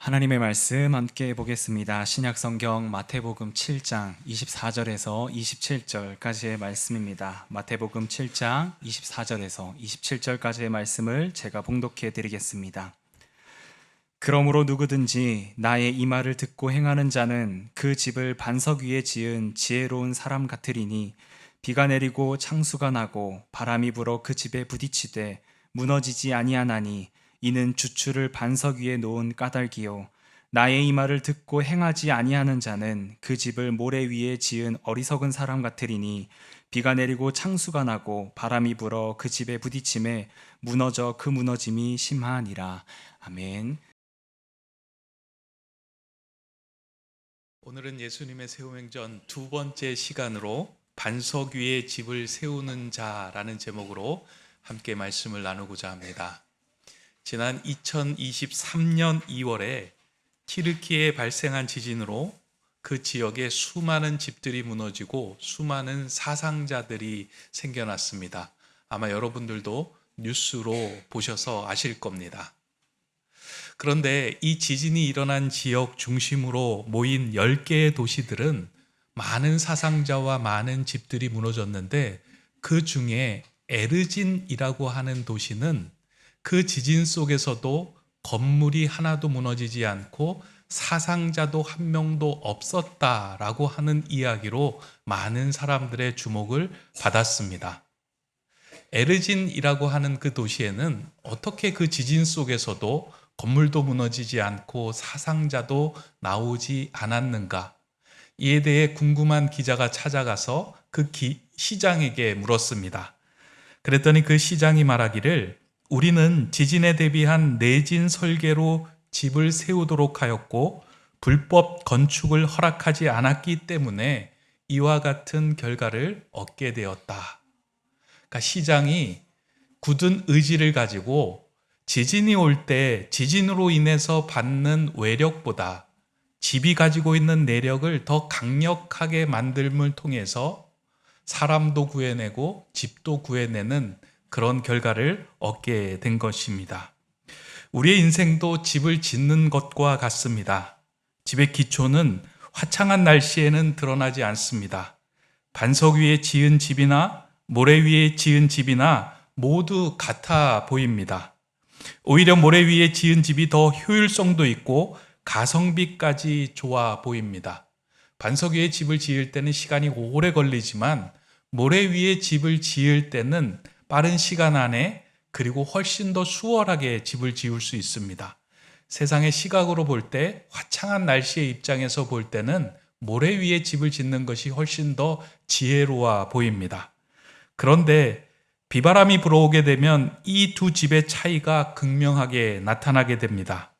하나님의 말씀 함께 보겠습니다. 신약성경 마태복음 7장 24절에서 27절까지의 말씀입니다. 마태복음 7장 24절에서 27절까지의 말씀을 제가 봉독해 드리겠습니다. 그러므로 누구든지 나의 이 말을 듣고 행하는 자는 그 집을 반석 위에 지은 지혜로운 사람 같으리니 비가 내리고 창수가 나고 바람이 불어 그 집에 부딪히되 무너지지 아니하나니 이는 주추를 반석 위에 놓은 까닭이요 나의 이 말을 듣고 행하지 아니하는 자는 그 집을 모래 위에 지은 어리석은 사람 같으리니 비가 내리고 창수가 나고 바람이 불어 그 집에 부딪힘에 무너져 그 무너짐이 심하니라. 아멘. 오늘은 예수님의 세움행전 두 번째 시간으로 반석 위에 집을 세우는 자라는 제목으로 함께 말씀을 나누고자 합니다. 지난 2023년 2월에 튀르키예에 발생한 지진으로 그 지역에 수많은 집들이 무너지고 수많은 사상자들이 생겨났습니다. 아마 여러분들도 뉴스로 보셔서 아실 겁니다. 그런데 이 지진이 일어난 지역 중심으로 모인 10개의 도시들은 많은 사상자와 많은 집들이 무너졌는데 그 중에 에르진이라고 하는 도시는 그 지진 속에서도 건물이 하나도 무너지지 않고 사상자도 한 명도 없었다라고 하는 이야기로 많은 사람들의 주목을 받았습니다. 에르진이라고 하는 그 도시에는 어떻게 그 지진 속에서도 건물도 무너지지 않고 사상자도 나오지 않았는가? 이에 대해 궁금한 기자가 찾아가서 그 시장에게 물었습니다. 그랬더니 그 시장이 말하기를 우리는 지진에 대비한 내진 설계로 집을 세우도록 하였고 불법 건축을 허락하지 않았기 때문에 이와 같은 결과를 얻게 되었다. 그러니까 시장이 굳은 의지를 가지고 지진이 올 때 지진으로 인해서 받는 외력보다 집이 가지고 있는 내력을 더 강력하게 만듦을 통해서 사람도 구해내고 집도 구해내는 그런 결과를 얻게 된 것입니다. 우리의 인생도 집을 짓는 것과 같습니다. 집의 기초는 화창한 날씨에는 드러나지 않습니다. 반석 위에 지은 집이나 모래 위에 지은 집이나 모두 같아 보입니다. 오히려 모래 위에 지은 집이 더 효율성도 있고 가성비까지 좋아 보입니다. 반석 위에 집을 지을 때는 시간이 오래 걸리지만 모래 위에 집을 지을 때는 빠른 시간 안에 그리고 훨씬 더 수월하게 집을 지을 수 있습니다. 세상의 시각으로 볼 때 화창한 날씨의 입장에서 볼 때는 모래 위에 집을 짓는 것이 훨씬 더 지혜로워 보입니다. 그런데 비바람이 불어오게 되면 이 두 집의 차이가 극명하게 나타나게 됩니다.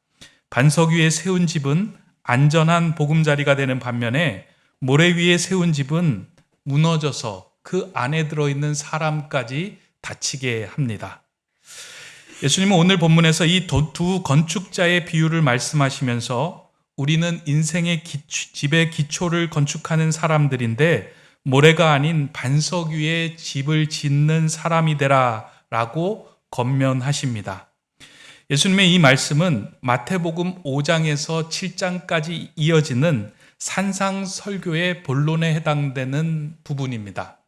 반석 위에 세운 집은 안전한 보금자리가 되는 반면에 모래 위에 세운 집은 무너져서 그 안에 들어있는 사람까지 다치게 합니다. 예수님은 오늘 본문에서 이 두 건축자의 비유를 말씀하시면서 우리는 인생의 집의 기초를 건축하는 사람들인데 모래가 아닌 반석 위에 집을 짓는 사람이 되라 라고 권면하십니다. 예수님의 이 말씀은 마태복음 5장에서 7장까지 이어지는 산상설교의 본론에 해당되는 부분입니다.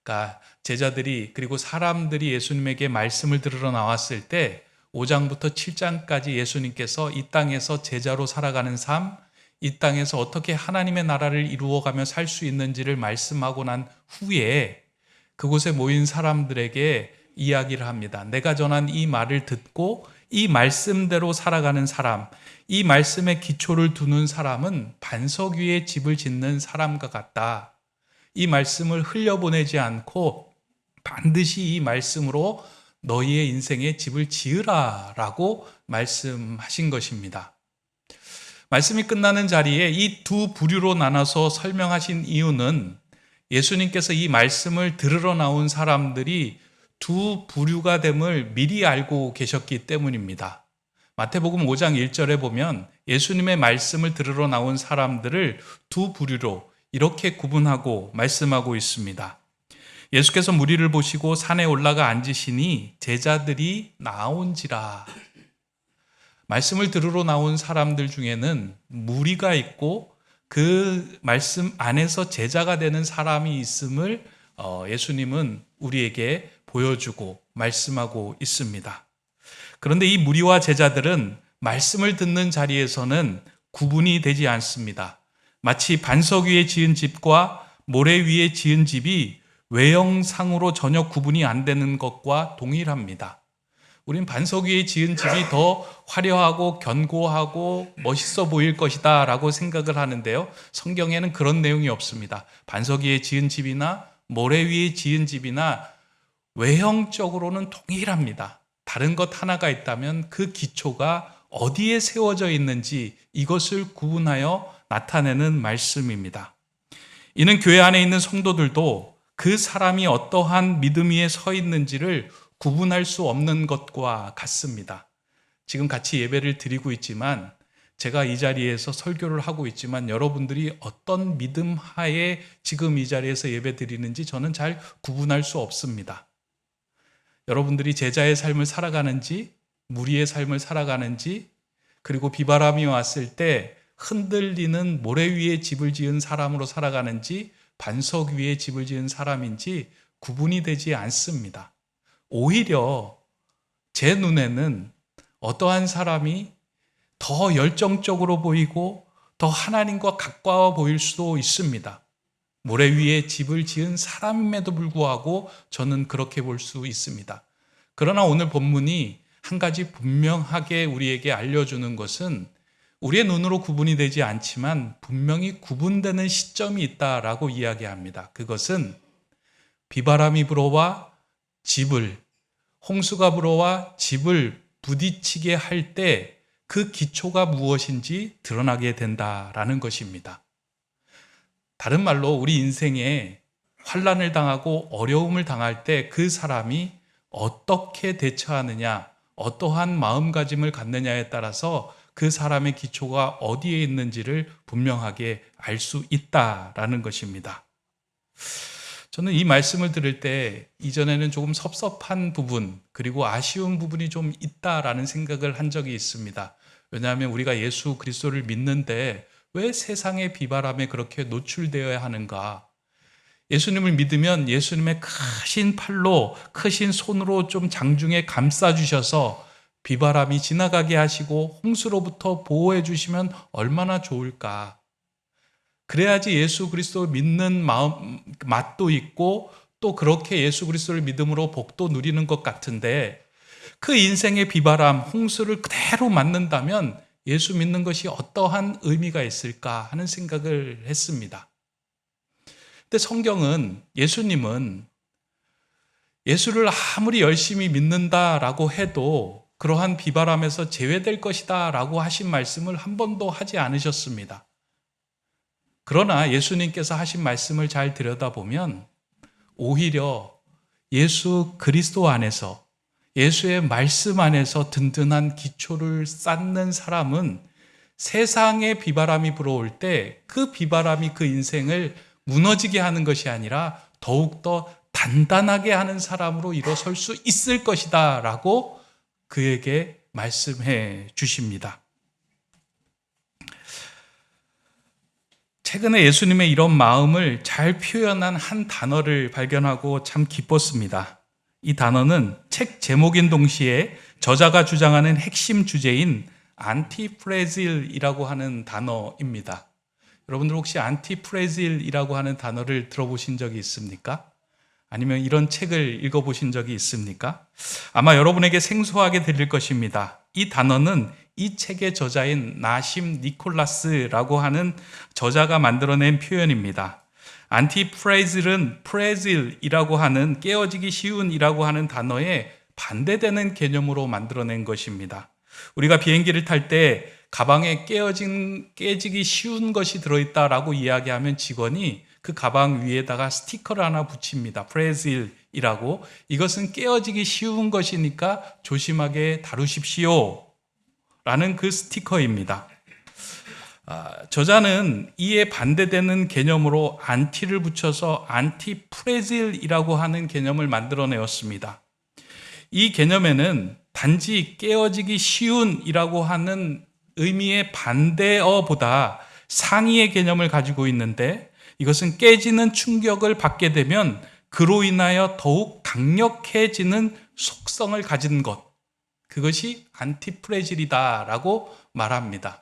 그러니까 제자들이 그리고 사람들이 예수님에게 말씀을 들으러 나왔을 때 5장부터 7장까지 예수님께서 이 땅에서 제자로 살아가는 삶, 이 땅에서 어떻게 하나님의 나라를 이루어가며 살 수 있는지를 말씀하고 난 후에 그곳에 모인 사람들에게 이야기를 합니다. 내가 전한 이 말을 듣고 이 말씀대로 살아가는 사람, 이 말씀의 기초를 두는 사람은 반석 위에 집을 짓는 사람과 같다. 이 말씀을 흘려보내지 않고 반드시 이 말씀으로 너희의 인생에 집을 지으라 라고 말씀하신 것입니다. 말씀이 끝나는 자리에 이 두 부류로 나눠서 설명하신 이유는 예수님께서 이 말씀을 들으러 나온 사람들이 두 부류가 됨을 미리 알고 계셨기 때문입니다. 마태복음 5장 1절에 보면 예수님의 말씀을 들으러 나온 사람들을 두 부류로 이렇게 구분하고 말씀하고 있습니다. 예수께서 무리를 보시고 산에 올라가 앉으시니 제자들이 나온지라. 말씀을 들으러 나온 사람들 중에는 무리가 있고 그 말씀 안에서 제자가 되는 사람이 있음을 예수님은 우리에게 보여주고 말씀하고 있습니다. 그런데 이 무리와 제자들은 말씀을 듣는 자리에서는 구분이 되지 않습니다. 마치 반석 위에 지은 집과 모래 위에 지은 집이 외형상으로 전혀 구분이 안 되는 것과 동일합니다. 우린 반석 위에 지은 집이 더 화려하고 견고하고 멋있어 보일 것이다 라고 생각을 하는데요. 성경에는 그런 내용이 없습니다. 반석 위에 지은 집이나 모래 위에 지은 집이나 외형적으로는 동일합니다. 다른 것 하나가 있다면 그 기초가 어디에 세워져 있는지 이것을 구분하여 나타내는 말씀입니다. 이는 교회 안에 있는 성도들도 그 사람이 어떠한 믿음 위에 서 있는지를 구분할 수 없는 것과 같습니다. 지금 같이 예배를 드리고 있지만 제가 이 자리에서 설교를 하고 있지만 여러분들이 어떤 믿음 하에 지금 이 자리에서 예배 드리는지 저는 잘 구분할 수 없습니다. 여러분들이 제자의 삶을 살아가는지 무리의 삶을 살아가는지 그리고 비바람이 왔을 때 흔들리는 모래 위에 집을 지은 사람으로 살아가는지 반석 위에 집을 지은 사람인지 구분이 되지 않습니다. 오히려 제 눈에는 어떠한 사람이 더 열정적으로 보이고 더 하나님과 가까워 보일 수도 있습니다. 모래 위에 집을 지은 사람임에도 불구하고 저는 그렇게 볼 수 있습니다. 그러나 오늘 본문이 한 가지 분명하게 우리에게 알려주는 것은 우리의 눈으로 구분이 되지 않지만 분명히 구분되는 시점이 있다라고 이야기합니다. 그것은 비바람이 불어와 홍수가 불어와 집을 부딪히게 할 때 그 기초가 무엇인지 드러나게 된다라는 것입니다. 다른 말로 우리 인생에 환난을 당하고 어려움을 당할 때 그 사람이 어떻게 대처하느냐, 어떠한 마음가짐을 갖느냐에 따라서 그 사람의 기초가 어디에 있는지를 분명하게 알 수 있다라는 것입니다. 저는 이 말씀을 들을 때 이전에는 조금 섭섭한 부분 그리고 아쉬운 부분이 좀 있다라는 생각을 한 적이 있습니다. 왜냐하면 우리가 예수 그리스도를 믿는데 왜 세상의 비바람에 그렇게 노출되어야 하는가? 예수님을 믿으면 예수님의 크신 팔로 크신 손으로 좀 장중에 감싸주셔서 비바람이 지나가게 하시고 홍수로부터 보호해 주시면 얼마나 좋을까? 그래야지 예수 그리스도를 믿는 마음, 맛도 있고 또 그렇게 예수 그리스도를 믿음으로 복도 누리는 것 같은데 그 인생의 비바람, 홍수를 그대로 맞는다면 예수 믿는 것이 어떠한 의미가 있을까 하는 생각을 했습니다. 근데 성경은 예수님은 예수를 아무리 열심히 믿는다라고 해도 그러한 비바람에서 제외될 것이다 라고 하신 말씀을 한 번도 하지 않으셨습니다. 그러나 예수님께서 하신 말씀을 잘 들여다보면 오히려 예수 그리스도 안에서 예수의 말씀 안에서 든든한 기초를 쌓는 사람은 세상의 비바람이 불어올 때 그 비바람이 그 인생을 무너지게 하는 것이 아니라 더욱더 단단하게 하는 사람으로 일어설 수 있을 것이다 라고 그에게 말씀해 주십니다. 최근에 예수님의 이런 마음을 잘 표현한 한 단어를 발견하고 참 기뻤습니다. 이 단어는 책 제목인 동시에 저자가 주장하는 핵심 주제인 안티프레질이라고 하는 단어입니다. 여러분들 혹시 안티프레질이라고 하는 단어를 들어보신 적이 있습니까? 아니면 이런 책을 읽어보신 적이 있습니까? 아마 여러분에게 생소하게 들릴 것입니다. 이 단어는 이 책의 저자인 나심 니콜라스라고 하는 저자가 만들어낸 표현입니다. 안티프레질은 프레질이라고 하는 깨어지기 쉬운이라고 하는 단어에 반대되는 개념으로 만들어낸 것입니다. 우리가 비행기를 탈 때 가방에 깨지기 쉬운 것이 들어있다라고 이야기하면 직원이 그 가방 위에다가 스티커를 하나 붙입니다. 프레질이라고. 이것은 깨어지기 쉬운 것이니까 조심하게 다루십시오 라는 그 스티커입니다. 저자는 이에 반대되는 개념으로 안티를 붙여서 안티프레질이라고 하는 개념을 만들어내었습니다. 이 개념에는 단지 깨어지기 쉬운이라고 하는 의미의 반대어보다 상이의 개념을 가지고 있는데, 이것은 깨지는 충격을 받게 되면 그로 인하여 더욱 강력해지는 속성을 가진 것, 그것이 안티프레질이다라고 말합니다.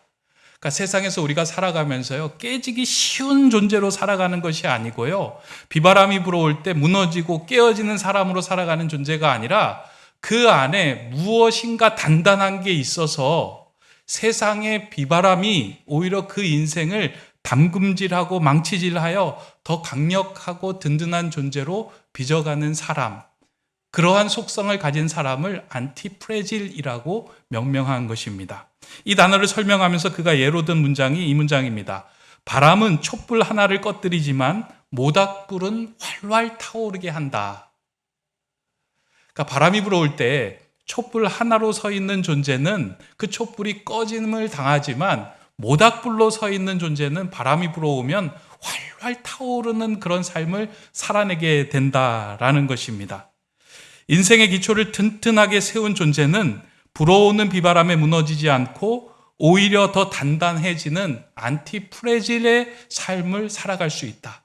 그러니까 세상에서 우리가 살아가면서요, 깨지기 쉬운 존재로 살아가는 것이 아니고요, 비바람이 불어올 때 무너지고 깨어지는 사람으로 살아가는 존재가 아니라 그 안에 무엇인가 단단한 게 있어서 세상의 비바람이 오히려 그 인생을 담금질하고 망치질하여 더 강력하고 든든한 존재로 빚어가는 사람, 그러한 속성을 가진 사람을 안티프레질이라고 명명한 것입니다. 이 단어를 설명하면서 그가 예로 든 문장이 이 문장입니다. 바람은 촛불 하나를 꺼뜨리지만 모닥불은 활활 타오르게 한다. 그러니까 바람이 불어올 때 촛불 하나로 서 있는 존재는 그 촛불이 꺼짐을 당하지만, 모닥불로 서 있는 존재는 바람이 불어오면 활활 타오르는 그런 삶을 살아내게 된다라는 것입니다. 인생의 기초를 튼튼하게 세운 존재는 불어오는 비바람에 무너지지 않고 오히려 더 단단해지는 안티프레질의 삶을 살아갈 수 있다.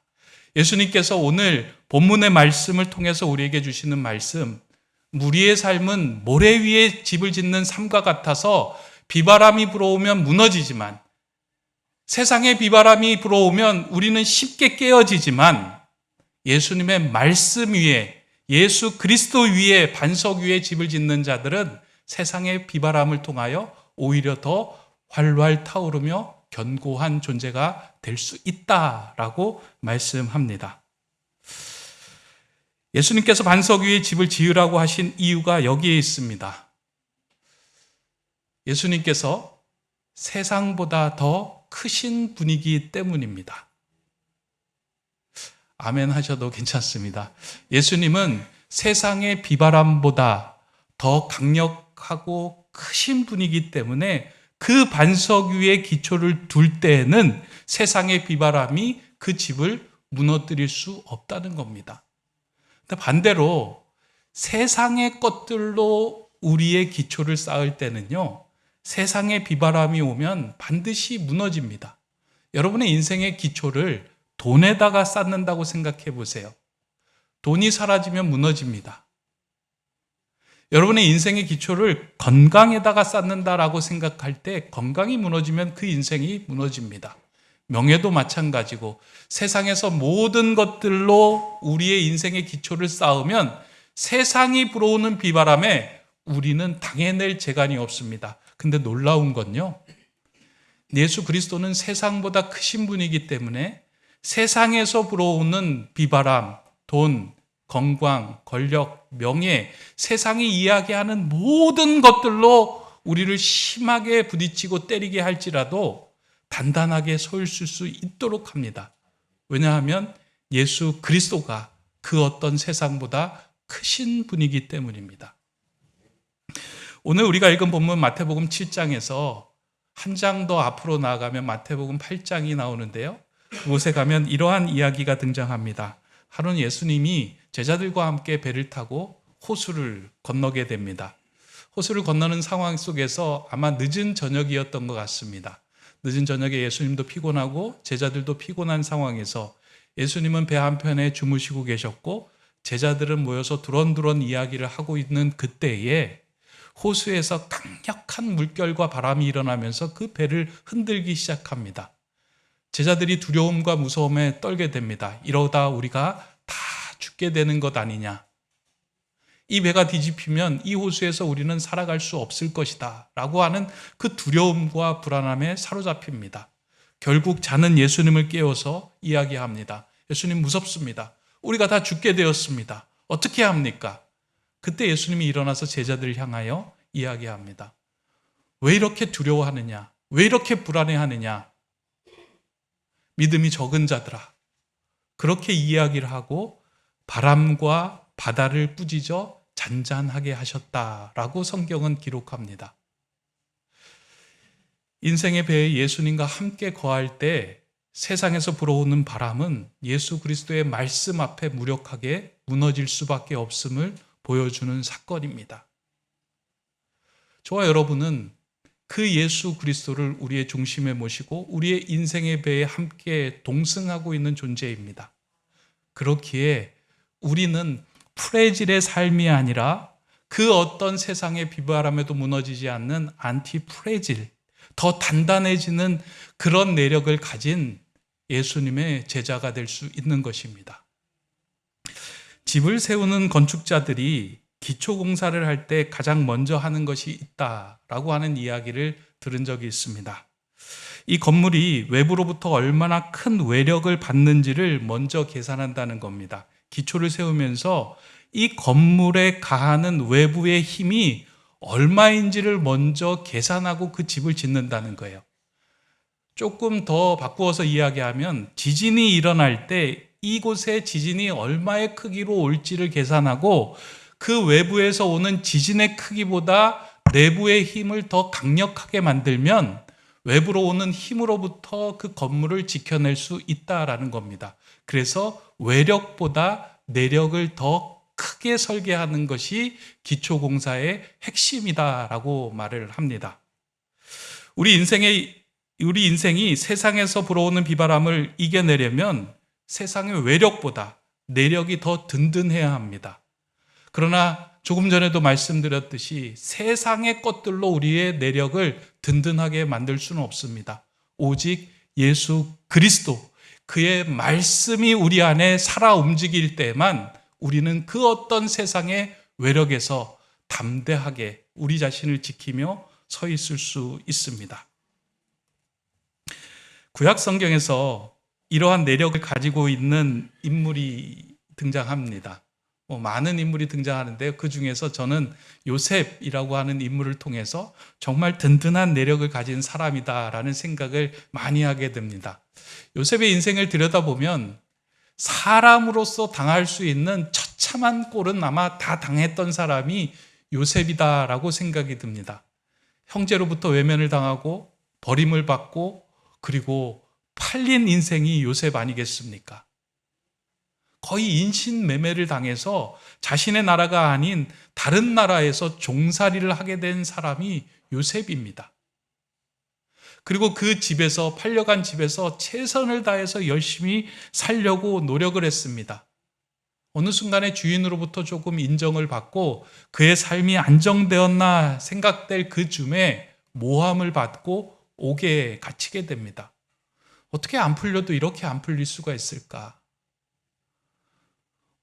예수님께서 오늘 본문의 말씀을 통해서 우리에게 주시는 말씀, 우리의 삶은 모래 위에 집을 짓는 삶과 같아서 비바람이 불어오면 무너지지만, 세상의 비바람이 불어오면 우리는 쉽게 깨어지지만, 예수님의 말씀 위에, 예수 그리스도 위에, 반석 위에 집을 짓는 자들은 세상의 비바람을 통하여 오히려 더 활활 타오르며 견고한 존재가 될 수 있다라고 말씀합니다. 예수님께서 반석 위에 집을 지으라고 하신 이유가 여기에 있습니다. 예수님께서 세상보다 더 크신 분이기 때문입니다. 아멘 하셔도 괜찮습니다. 예수님은 세상의 비바람보다 더 강력하고 크신 분이기 때문에 그 반석 위에 기초를 둘 때에는 세상의 비바람이 그 집을 무너뜨릴 수 없다는 겁니다. 근데 반대로 세상의 것들로 우리의 기초를 쌓을 때는요, 세상의 비바람이 오면 반드시 무너집니다. 여러분의 인생의 기초를 돈에다가 쌓는다고 생각해 보세요. 돈이 사라지면 무너집니다. 여러분의 인생의 기초를 건강에다가 쌓는다라고 생각할 때 건강이 무너지면 그 인생이 무너집니다. 명예도 마찬가지고, 세상에서 모든 것들로 우리의 인생의 기초를 쌓으면 세상이 불어오는 비바람에 우리는 당해낼 재간이 없습니다. 근데 놀라운 건요, 예수 그리스도는 세상보다 크신 분이기 때문에 세상에서 불어오는 비바람, 돈, 건강, 권력, 명예, 세상이 이야기하는 모든 것들로 우리를 심하게 부딪히고 때리게 할지라도 단단하게 서 있을 수 있도록 합니다. 왜냐하면 예수 그리스도가 그 어떤 세상보다 크신 분이기 때문입니다. 오늘 우리가 읽은 본문 마태복음 7장에서 한 장 더 앞으로 나아가면 마태복음 8장이 나오는데요, 그곳에 가면 이러한 이야기가 등장합니다. 하루는 예수님이 제자들과 함께 배를 타고 호수를 건너게 됩니다. 호수를 건너는 상황 속에서 아마 늦은 저녁이었던 것 같습니다. 늦은 저녁에 예수님도 피곤하고 제자들도 피곤한 상황에서 예수님은 배 한편에 주무시고 계셨고, 제자들은 모여서 두런두런 이야기를 하고 있는 그때에 호수에서 강력한 물결과 바람이 일어나면서 그 배를 흔들기 시작합니다. 제자들이 두려움과 무서움에 떨게 됩니다. 이러다 우리가 다 죽게 되는 것 아니냐. 이 배가 뒤집히면 이 호수에서 우리는 살아갈 수 없을 것이다 라고 하는 그 두려움과 불안함에 사로잡힙니다. 결국 자는 예수님을 깨워서 이야기합니다. 예수님 무섭습니다. 우리가 다 죽게 되었습니다. 어떻게 합니까? 그때 예수님이 일어나서 제자들을 향하여 이야기합니다. 왜 이렇게 두려워하느냐? 왜 이렇게 불안해하느냐? 믿음이 적은 자들아. 그렇게 이야기를 하고 바람과 바다를 꾸짖어 잔잔하게 하셨다라고 성경은 기록합니다. 인생의 배에 예수님과 함께 거할 때 세상에서 불어오는 바람은 예수 그리스도의 말씀 앞에 무력하게 무너질 수밖에 없음을 보여주는 사건입니다. 저와 여러분은 그 예수 그리스도를 우리의 중심에 모시고 우리의 인생의 배에 함께 동승하고 있는 존재입니다. 그렇기에 우리는 프레질의 삶이 아니라 그 어떤 세상의 비바람에도 무너지지 않는 안티 프레질, 더 단단해지는 그런 내력을 가진 예수님의 제자가 될 수 있는 것입니다. 집을 세우는 건축자들이 기초공사를 할 때 가장 먼저 하는 것이 있다라고 하는 이야기를 들은 적이 있습니다. 이 건물이 외부로부터 얼마나 큰 외력을 받는지를 먼저 계산한다는 겁니다. 기초를 세우면서 이 건물에 가하는 외부의 힘이 얼마인지를 먼저 계산하고 그 집을 짓는다는 거예요. 조금 더 바꾸어서 이야기하면 지진이 일어날 때 이곳에 지진이 얼마의 크기로 올지를 계산하고 그 외부에서 오는 지진의 크기보다 내부의 힘을 더 강력하게 만들면 외부로 오는 힘으로부터 그 건물을 지켜낼 수 있다라는 겁니다. 그래서 외력보다 내력을 더 크게 설계하는 것이 기초공사의 핵심이다라고 말을 합니다. 우리 인생이 세상에서 불어오는 비바람을 이겨내려면 세상의 외력보다 내력이 더 든든해야 합니다. 그러나 조금 전에도 말씀드렸듯이 세상의 것들로 우리의 내력을 든든하게 만들 수는 없습니다. 오직 예수 그리스도, 그의 말씀이 우리 안에 살아 움직일 때만 우리는 그 어떤 세상의 외력에서 담대하게 우리 자신을 지키며 서 있을 수 있습니다. 구약 성경에서 이러한 내력을 가지고 있는 인물이 등장합니다. 많은 인물이 등장하는데요. 그 중에서 저는 요셉이라고 하는 인물을 통해서 정말 든든한 내력을 가진 사람이다라는 생각을 많이 하게 됩니다. 요셉의 인생을 들여다보면 사람으로서 당할 수 있는 처참한 꼴은 아마 다 당했던 사람이 요셉이다라고 생각이 듭니다. 형제로부터 외면을 당하고 버림을 받고 그리고 팔린 인생이 요셉 아니겠습니까? 거의 인신매매를 당해서 자신의 나라가 아닌 다른 나라에서 종살이를 하게 된 사람이 요셉입니다. 그리고 그 집에서, 팔려간 집에서 최선을 다해서 열심히 살려고 노력을 했습니다. 어느 순간에 주인으로부터 조금 인정을 받고 그의 삶이 안정되었나 생각될 그 즈음에 모함을 받고 옥에 갇히게 됩니다. 어떻게 안 풀려도 이렇게 안 풀릴 수가 있을까?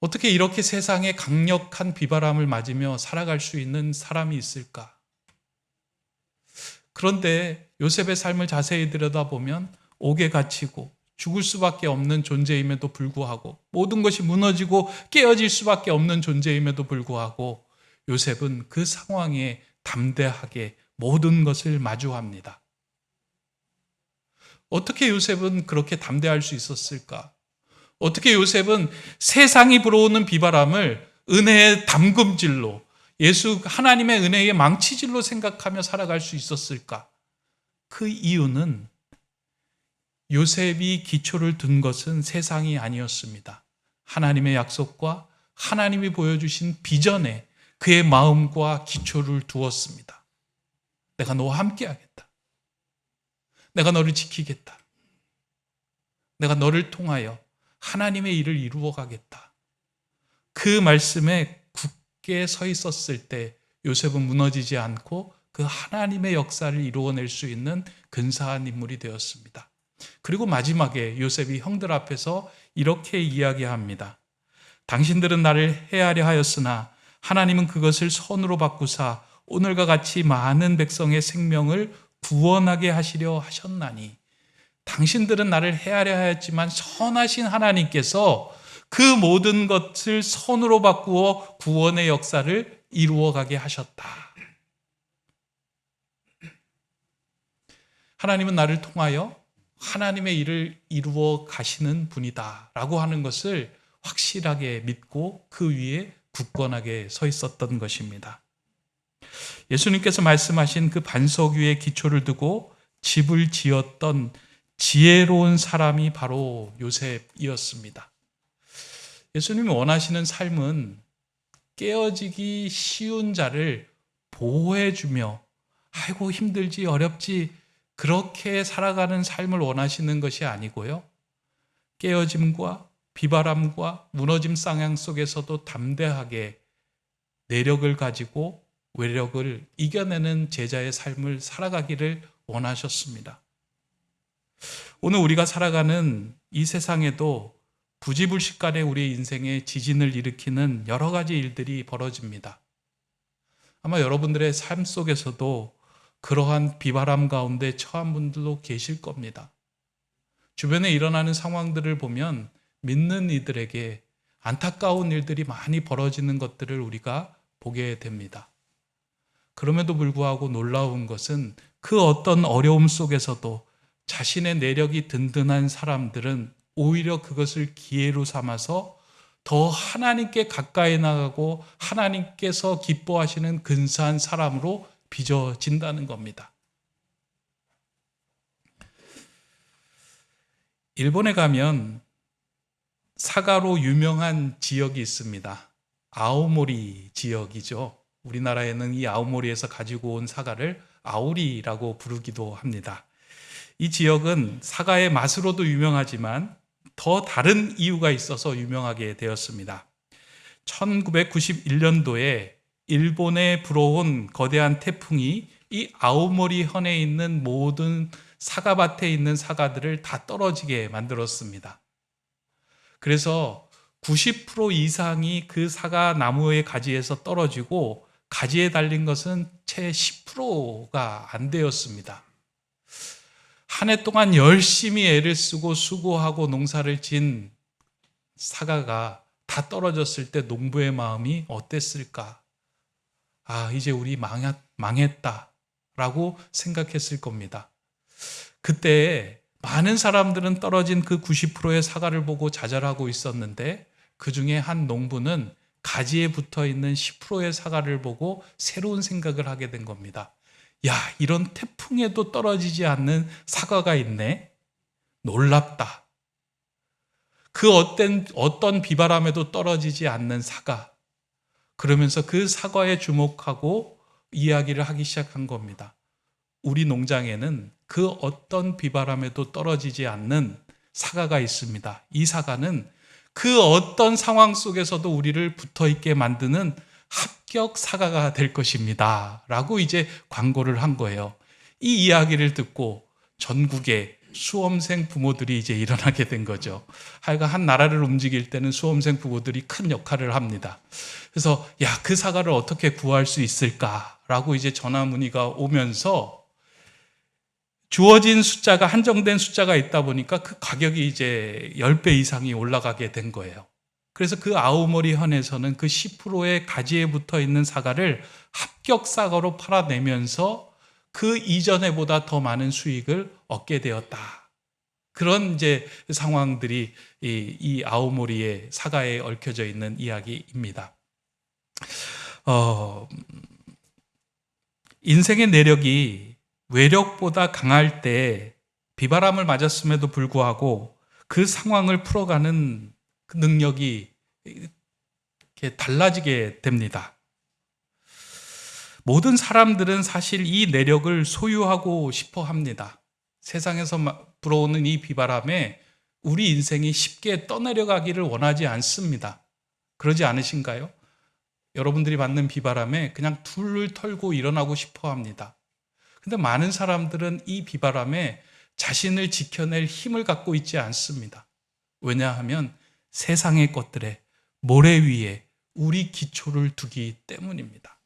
어떻게 이렇게 세상에 강력한 비바람을 맞으며 살아갈 수 있는 사람이 있을까? 그런데 요셉의 삶을 자세히 들여다보면 옥에 갇히고 죽을 수밖에 없는 존재임에도 불구하고 모든 것이 무너지고 깨어질 수밖에 없는 존재임에도 불구하고 요셉은 그 상황에 담대하게 모든 것을 마주합니다. 어떻게 요셉은 그렇게 담대할 수 있었을까? 어떻게 요셉은 세상이 불어오는 비바람을 은혜의 담금질로, 하나님의 은혜의 망치질로 생각하며 살아갈 수 있었을까? 그 이유는 요셉이 기초를 둔 것은 세상이 아니었습니다. 하나님의 약속과 하나님이 보여주신 비전에 그의 마음과 기초를 두었습니다. 내가 너와 함께 하겠다. 내가 너를 지키겠다. 내가 너를 통하여 하나님의 일을 이루어 가겠다. 그 말씀에 굳게 서 있었을 때 요셉은 무너지지 않고 그 하나님의 역사를 이루어낼 수 있는 근사한 인물이 되었습니다. 그리고 마지막에 요셉이 형들 앞에서 이렇게 이야기합니다. 당신들은 나를 해하려 하였으나 하나님은 그것을 선으로 바꾸사 오늘과 같이 많은 백성의 생명을 구원하게 하시려 하셨나니 당신들은 나를 해하려 하였지만 선하신 하나님께서 그 모든 것을 선으로 바꾸어 구원의 역사를 이루어가게 하셨다. 하나님은 나를 통하여 하나님의 일을 이루어 가시는 분이다 라고 하는 것을 확실하게 믿고 그 위에 굳건하게 서 있었던 것입니다. 예수님께서 말씀하신 그 반석 위에 기초를 두고 집을 지었던 지혜로운 사람이 바로 요셉이었습니다. 예수님이 원하시는 삶은 깨어지기 쉬운 자를 보호해주며 아이고 힘들지 어렵지 그렇게 살아가는 삶을 원하시는 것이 아니고요. 깨어짐과 비바람과 무너짐 상황 속에서도 담대하게 내력을 가지고 외력을 이겨내는 제자의 삶을 살아가기를 원하셨습니다. 오늘 우리가 살아가는 이 세상에도 부지불식간에 우리의 인생에 지진을 일으키는 여러 가지 일들이 벌어집니다. 아마 여러분들의 삶 속에서도 그러한 비바람 가운데 처한 분들도 계실 겁니다. 주변에 일어나는 상황들을 보면 믿는 이들에게 안타까운 일들이 많이 벌어지는 것들을 우리가 보게 됩니다. 그럼에도 불구하고 놀라운 것은 그 어떤 어려움 속에서도 자신의 내력이 든든한 사람들은 오히려 그것을 기회로 삼아서 더 하나님께 가까이 나가고 하나님께서 기뻐하시는 근사한 사람으로 빚어진다는 겁니다. 일본에 가면 사과로 유명한 지역이 있습니다. 아오모리 지역이죠. 우리나라에는 이 아오모리에서 가지고 온 사과를 아오리라고 부르기도 합니다. 이 지역은 사과의 맛으로도 유명하지만 더 다른 이유가 있어서 유명하게 되었습니다. 1991년도에 일본에 불어온 거대한 태풍이 이 아오모리 현에 있는 모든 사과밭에 있는 사과들을 다 떨어지게 만들었습니다. 그래서 90% 이상이 그 사과 나무의 가지에서 떨어지고 가지에 달린 것은 채 10%가 안 되었습니다. 한 해 동안 열심히 애를 쓰고 수고하고 농사를 진 사과가 다 떨어졌을 때 농부의 마음이 어땠을까? 아, 이제 우리 망했다라고 생각했을 겁니다. 그때 많은 사람들은 떨어진 그 90%의 사과를 보고 좌절하고 있었는데 그 중에 한 농부는 가지에 붙어 있는 10%의 사과를 보고 새로운 생각을 하게 된 겁니다. 야, 이런 태풍에도 떨어지지 않는 사과가 있네. 놀랍다. 그 어떤 비바람에도 떨어지지 않는 사과. 그러면서 그 사과에 주목하고 이야기를 하기 시작한 겁니다. 우리 농장에는 그 어떤 비바람에도 떨어지지 않는 사과가 있습니다. 이 사과는 그 어떤 상황 속에서도 우리를 붙어있게 만드는 합격 사과가 될 것입니다. 라고 이제 광고를 한 거예요. 이 이야기를 듣고 전국의 수험생 부모들이 이제 일어나게 된 거죠. 하여간 한 나라를 움직일 때는 수험생 부모들이 큰 역할을 합니다. 그래서 야, 그 사과를 어떻게 구할 수 있을까라고 이제 전화 문의가 오면서 주어진 숫자가 한정된 숫자가 있다 보니까 그 가격이 이제 10배 이상이 올라가게 된 거예요. 그래서 그 아오모리 현에서는 그 10%의 가지에 붙어 있는 사과를 합격 사과로 팔아내면서 그 이전에보다 더 많은 수익을 얻게 되었다. 그런 이제 상황들이 이 아오모리의 사과에 얽혀져 있는 이야기입니다. 인생의 내력이 외력보다 강할 때 비바람을 맞았음에도 불구하고 그 상황을 풀어가는 그 능력이 이렇게 달라지게 됩니다. 모든 사람들은 사실 이 내력을 소유하고 싶어 합니다. 세상에서 불어오는 이 비바람에 우리 인생이 쉽게 떠내려가기를 원하지 않습니다. 그러지 않으신가요? 여러분들이 맞는 비바람에 그냥 둘을 털고 일어나고 싶어 합니다. 근데 많은 사람들은 이 비바람에 자신을 지켜낼 힘을 갖고 있지 않습니다. 왜냐하면 세상의 것들에 모래 위에 우리 기초를 두기 때문입니다.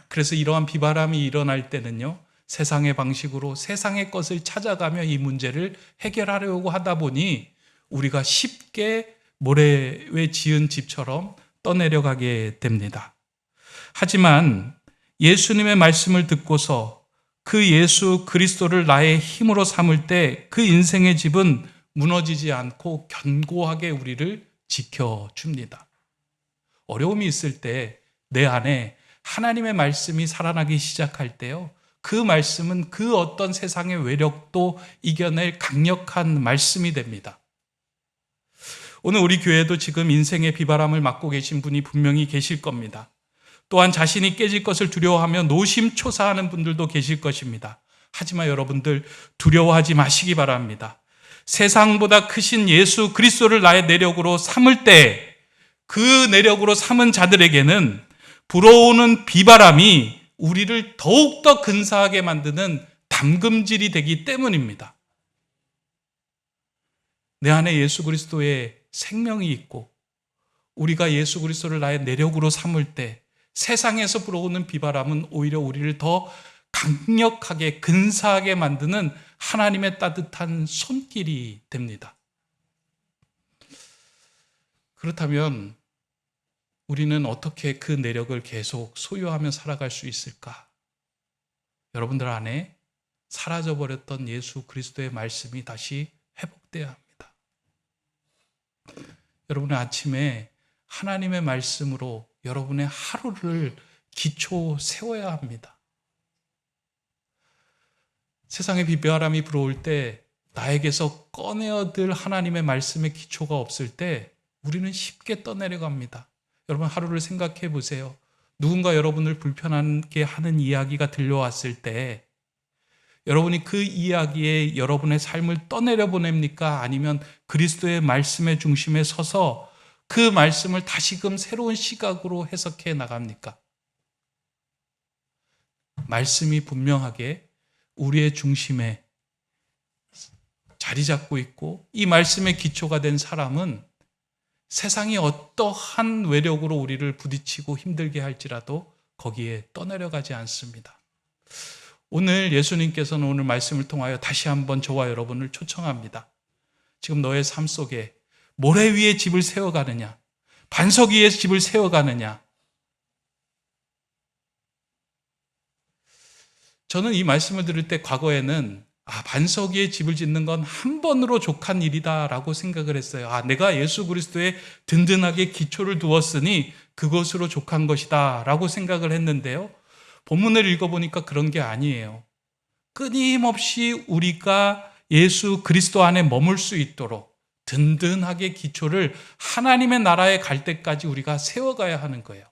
그래서 이러한 비바람이 일어날 때는요, 세상의 방식으로 세상의 것을 찾아가며 이 문제를 해결하려고 하다 보니 우리가 쉽게 모래 위에 지은 집처럼 떠내려가게 됩니다. 하지만 예수님의 말씀을 듣고서 그 예수 그리스도를 나의 힘으로 삼을 때 그 인생의 집은 무너지지 않고 견고하게 우리를 지켜줍니다. 어려움이 있을 때 내 안에 하나님의 말씀이 살아나기 시작할 때요, 그 말씀은 그 어떤 세상의 외력도 이겨낼 강력한 말씀이 됩니다. 오늘 우리 교회도 지금 인생의 비바람을 맞고 계신 분이 분명히 계실 겁니다. 또한 자신이 깨질 것을 두려워하며 노심초사하는 분들도 계실 것입니다. 하지만 여러분들 두려워하지 마시기 바랍니다. 세상보다 크신 예수 그리스도를 나의 내력으로 삼을 때 그 내력으로 삼은 자들에게는 불어오는 비바람이 우리를 더욱더 근사하게 만드는 담금질이 되기 때문입니다. 내 안에 예수 그리스도의 생명이 있고 우리가 예수 그리스도를 나의 내력으로 삼을 때 세상에서 불어오는 비바람은 오히려 우리를 더 강력하게 근사하게 만드는 하나님의 따뜻한 손길이 됩니다. 그렇다면 우리는 어떻게 그 내력을 계속 소유하며 살아갈 수 있을까? 여러분들 안에 사라져버렸던 예수 그리스도의 말씀이 다시 회복돼야 합니다. 여러분의 아침에 하나님의 말씀으로 여러분의 하루를 기초 세워야 합니다. 세상의 비바람이 불어올 때 나에게서 꺼내어들 하나님의 말씀의 기초가 없을 때 우리는 쉽게 떠내려갑니다. 여러분 하루를 생각해 보세요. 누군가 여러분을 불편하게 하는 이야기가 들려왔을 때 여러분이 그 이야기에 여러분의 삶을 떠내려 보냅니까? 아니면 그리스도의 말씀의 중심에 서서 그 말씀을 다시금 새로운 시각으로 해석해 나갑니까? 말씀이 분명하게 우리의 중심에 자리 잡고 있고 이 말씀의 기초가 된 사람은 세상이 어떠한 외력으로 우리를 부딪히고 힘들게 할지라도 거기에 떠내려가지 않습니다. 오늘 예수님께서는 오늘 말씀을 통하여 다시 한번 저와 여러분을 초청합니다. 지금 너의 삶 속에 모래 위에 집을 세워가느냐, 반석 위에 집을 세워가느냐. 저는 이 말씀을 들을 때 과거에는 반석 위에 집을 짓는 건 한 번으로 족한 일이다라고 생각을 했어요. 내가 예수 그리스도에 든든하게 기초를 두었으니 그것으로 족한 것이다 라고 생각을 했는데요. 본문을 읽어보니까 그런 게 아니에요. 끊임없이 우리가 예수 그리스도 안에 머물 수 있도록 든든하게 기초를 하나님의 나라에 갈 때까지 우리가 세워가야 하는 거예요.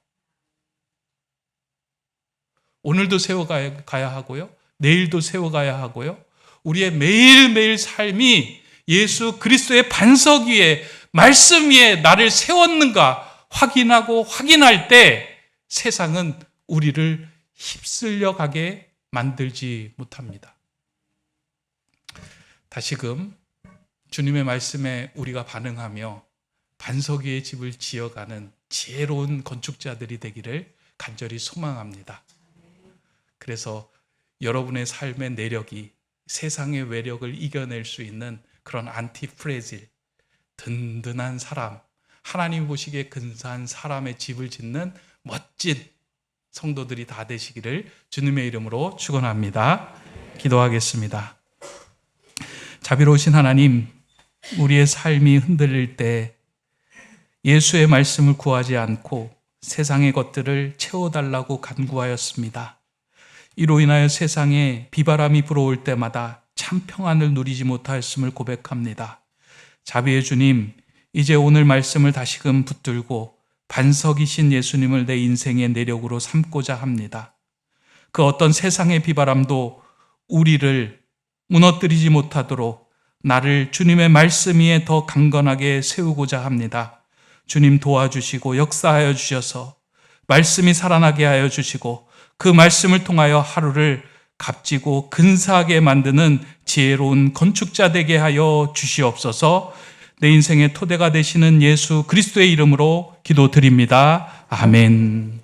오늘도 세워가야 하고요. 내일도 세워가야 하고요. 우리의 매일매일 삶이 예수 그리스도의 반석 위에 말씀 위에 나를 세웠는가 확인하고 확인할 때 세상은 우리를 휩쓸려 가게 만들지 못합니다. 다시금 주님의 말씀에 우리가 반응하며 반석 위에 집을 지어가는 지혜로운 건축자들이 되기를 간절히 소망합니다. 그래서 여러분의 삶의 내력이 세상의 외력을 이겨낼 수 있는 그런 안티프레질, 든든한 사람, 하나님 보시기에 근사한 사람의 집을 짓는 멋진 성도들이 다 되시기를 주님의 이름으로 축원합니다. 기도하겠습니다. 자비로우신 하나님, 우리의 삶이 흔들릴 때 예수의 말씀을 구하지 않고 세상의 것들을 채워달라고 간구하였습니다. 이로 인하여 세상에 비바람이 불어올 때마다 참 평안을 누리지 못하였음을 고백합니다. 자비의 주님, 이제 오늘 말씀을 다시금 붙들고 반석이신 예수님을 내 인생의 내력으로 삼고자 합니다. 그 어떤 세상의 비바람도 우리를 무너뜨리지 못하도록 나를 주님의 말씀 위에 더 강건하게 세우고자 합니다. 주님 도와주시고 역사하여 주셔서 말씀이 살아나게 하여 주시고 그 말씀을 통하여 하루를 값지고 근사하게 만드는 지혜로운 건축자 되게 하여 주시옵소서. 내 인생의 토대가 되시는 예수 그리스도의 이름으로 기도드립니다. 아멘.